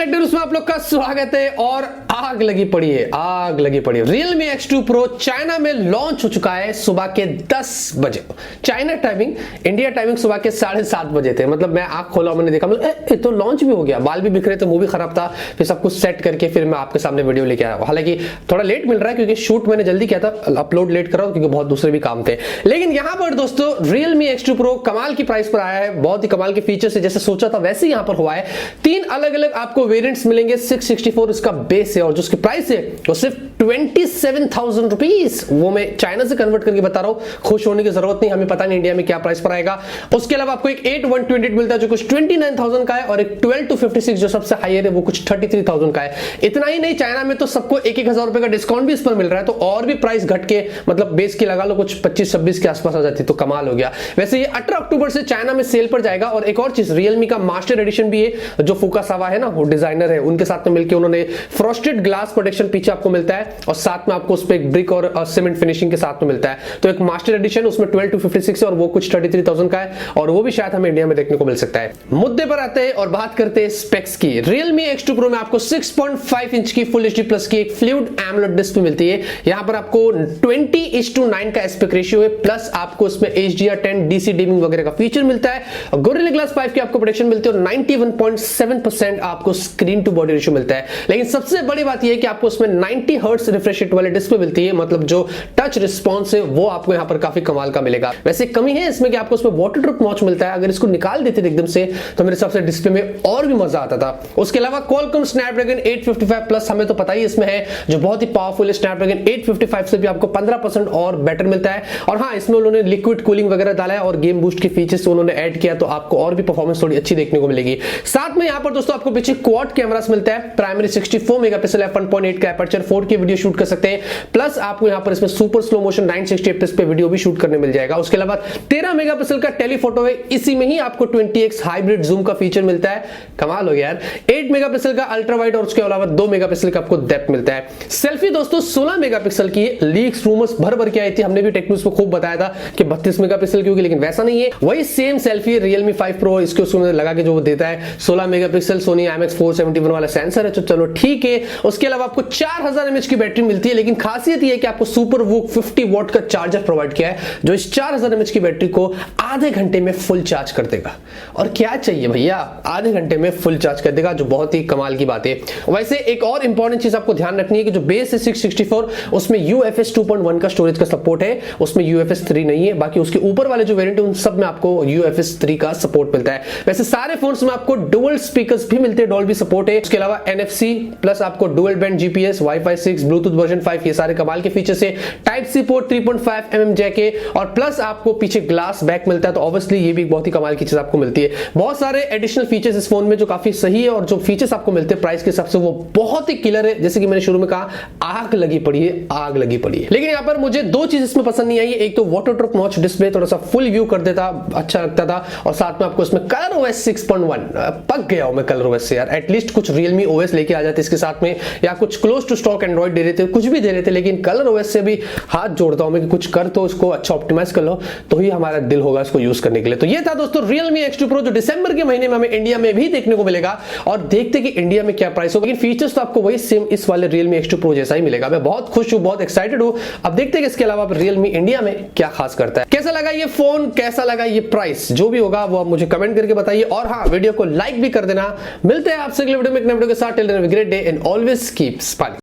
उसमें आप लोग का स्वागत है। और आग लगी पड़ी है, आग लगी पड़ी है। Realme X2 Pro चाइना में लॉन्च हो चुका है सुबह के 10 बजे चाइना टाइमिंग, इंडिया टाइमिंग सुबह के 7:30 बजे थे। मतलब मैं आंख खोला, मैंने देखा मतलब तो लॉन्च भी हो गया। बाल भी बिखरे थे, मुंह भी खराब था, फिर सब कुछ सेट करके फिर मैं आपके सामने वीडियो लेके आया। हालांकि थोड़ा लेट मिल रहा है क्योंकि शूट मैंने जल्दी किया था, अपलोड लेट कर रहा हूं क्योंकि बहुत दूसरे भी काम थे। लेकिन यहां पर दोस्तों Realme X2 Pro कमाल की प्राइस पर आया है, बहुत ही कमाल के फीचर से जैसे सोचा था वैसे ही यहां पर हुआ है। 3 अलग अलग आपको वेरिएंट्स मिलेंगे। 664 इसका बेस है और जो उसकी प्राइस है वो सिर्फ 27,000 रुपीज। वो मैं चाइना से कन्वर्ट करके बता रहा हूं, खुश होने की जरूरत नहीं, हमें पता नहीं इंडिया में क्या प्राइस पर आएगा। उसके अलावा आपको एक 8128 मिलता है जो कुछ 29,000 का है, और एक 12-56 जो सबसे हाईयर है वो कुछ 33,000 का है। इतना ही नहीं, चाइना में तो सबको 1,000 रुपए का डिस्काउंट भी इस पर मिल रहा है, तो और भी प्राइस घट के मतलब बेस की लगा लो कुछ 25-26 के आसपास आ जाती, तो कमाल हो गया। वैसे ये 18 अक्टूबर से चाइना में सेल पर जाएगा। और एक और चीज, रियलमी का मास्टर एडिशन भी है, जो फुकासावा है ना, वो डिजाइनर है, उनके साथ में मिलकर उन्होंने फ्रॉस्टेड ग्लास प्रोटेक्शन पीछे आपको मिलता है, और साथ में आपको उस पर एक ब्रिक और सीमेंट फिनिशिंग के साथ में मिलता है। तो एक मास्टर एडिशन उसमें 12-56 है और वो कुछ 33,000 का है, और वो भी शायद हमें इंडिया में देखने को मिल सकता है। मुद्दे पर आते हैं और बात करते हैं स्पेक्स की। Realme X2 Pro में आपको 6.5 इंच की फुल HD प्लस की एक फ्लूइड एमोलेड डिस्प्ले मिलती है। यहां पर आपको 20:9 का एस्पेक्ट रेशियो है, प्लस आपको इसमें HDR10 DC डिमिंग वगैरह का फीचर मिलता है। गोरिल्ला ग्लास 5 की आपको प्रोटेक्शन मिलती है और 91.7% आपको स्क्रीन टू बॉडी रेशियो मिलता है। लेकिन सबसे बड़ी बात यह है कि आपको उसमें 90 हर्ट्ज रिफ्रेश रेट वाले डिस्प्ले मिलती है, मतलब जो टच रिस्पॉन्स है वो आपको यहां पर काफी कमाल का मिलेगा। वैसे कमी है इसमें कि आपको उसमें वाटरप्रूफ नॉच मिलता है, अगर इसको निकाल देते एकदम से तो मेरे हिसाब से डिस्प्ले में और भी मजा आता था। उसके अलावा Qualcomm Snapdragon 855 प्लस हमें तो पता ही इसमें है, जो बहुत ही पावरफुल है। Snapdragon 855 से भी आपको 15% और बेटर मिलता है। और हाँ, इसमें उन्होंने लिक्विड कूलिंग वगैरह डाला है और गेम बूस्ट के फीचर्स उन्होंने ऐड किया, तो आपको और भी परफॉर्मेंस थोड़ी अच्छी देखने को मिलेगी। साथ में यहां पर दोस्तों आपको पीछे क्वाड कैमरास मिलता है। प्राइमरी 64 मेगापिक्सल f1.8 का एपर्चर 4K वीडियो शूट कर सकते हैं, प्लस आपको यहां पर इसमें सुपर स्लो मोशन 960 fps पे वीडियो भी शूट करने मिल जाएगा। उसके अलावा 13 मेगापिक्सल का टेलीफोटो है, इसी में ही आपको 20x हाइब्रिड जूम का फीचर मिलता है। कमाल हो गया यार। 8 मेगापिक्सल का अल्ट्रा वाइड और उसके अलावा 2 मेगापिक्सल का आपको डेप्थ मिलता है। सेल्फी दोस्तों 16 मेगापिक्सल की लीक्स रूमर्स भर भर के आई थी, हमने भी टेक्नो पे खूब बताया था कि 32 मेगापिक्सल की होगी, लेकिन वैसा नहीं है। वही सेम सेल्फी Realme 5 Pro इसके उसमें लगा के जो देता है 16 मेगापिक्सल सोनी IMX471 वाला सेंसर है, तो चलो ठीक है। उसके अलावा आपको 4000 mAh की बैटरी मिलती है, लेकिन खासियत यह है कि आपको सुपर वूक 50 वॉट का चार्जर प्रोवाइड किया है, जो इस 4000 mAh की बैटरी को आधे घंटे में फुल चार्ज कर देगा। और क्या चाहिए भैया, आधे घंटे में फुल चार्ज कर देगा, जो बहुत ही कमाल की बात है। वैसे एक और इंपॉर्टेंट चीज आपको ध्यान रखनी है कि जो बेस है 664, उसमें UFS 2.1 का स्टोरेज का सपोर्ट है, उसमें UFS 3 नहीं है। बाकी उसके ऊपर वाले जो वेरिएंट है उन सब में आपको UFS 3 का सपोर्ट मिलता है। वैसे सारे फोन्स में आपको डुअल स्पीकर्स भी मिलते हैं, डॉल्बी सपोर्ट है। उसके अलावा NFC प्लस आपको dual band GPS, Wi-Fi 6, Bluetooth version 5, ये सारे कमाल के फीचर्स है। Type C port 3.5 mm jack है, और प्लस आपको पीछे ग्लास बैक मिलता है, तो ऑब्वियसली ये भी बहुत ही कमाल की चीज आपको मिलती है। बहुत सारे एडिशनल फीचर्स इस फोन में जो काफी सही है, और जो फीचर्स आपको मिलते हैं प्राइस के हिसाब से वो बहुत ही किलर है। जैसे कि मैंने शुरू में कहा, आग लगी पड़ी है, आग लगी पड़ी है। लेकिन यहाँ पर मुझे 2 चीज इसमें पसंद नहीं आई। एक तो वाटरप्रूफ नॉच डिस्प्ले, थोड़ा सा फुल व्यू कर देता, अच्छा लगता था, और साथ में आपको इसमें कलर OS 6.1, पक गया हूं मैं कलर OS से यार। एटलीस्ट कुछ Realme OS लेके आ जाते इसके साथ में, या कुछ क्लोज टू स्टॉक एंड्रॉइड दे रहे थे, कुछ भी दे रहे थे, लेकिन कलर OS से भी हाथ जोड़ता हूं मैं कि कुछ कर तो इसको अच्छा ऑप्टिमाइज कर लो, तो ही हमारा दिल होगा इसको यूज करने के लिए। तो ये था दोस्तों Realme X2 Pro, जो दिसंबर के महीने में हमें इंडिया में भी देखने को मिलेगा, और देखते कि इंडिया में क्या प्राइस होगा। लेकिन फीचर्स तो आपको वही सेम इस वाले Realme X2 Pro जैसा ही मिलेगा। मैं बहुत खुश हूं, बहुत एक्साइटेड हूं। अब देखते हैं कि इसके अलावा Realme इंडिया में क्या खास करता है। कैसा लगा ये फोन, कैसा लगा ये प्राइस, जो भी होगा वो आप मुझे कमेंट करके बताइए, और हाँ, वीडियो को लाइक भी कर देना। मिलते हैं आपसे अगले वीडियो में एक नए वीडियो के साथ। Till then have a great day and always keep smiling.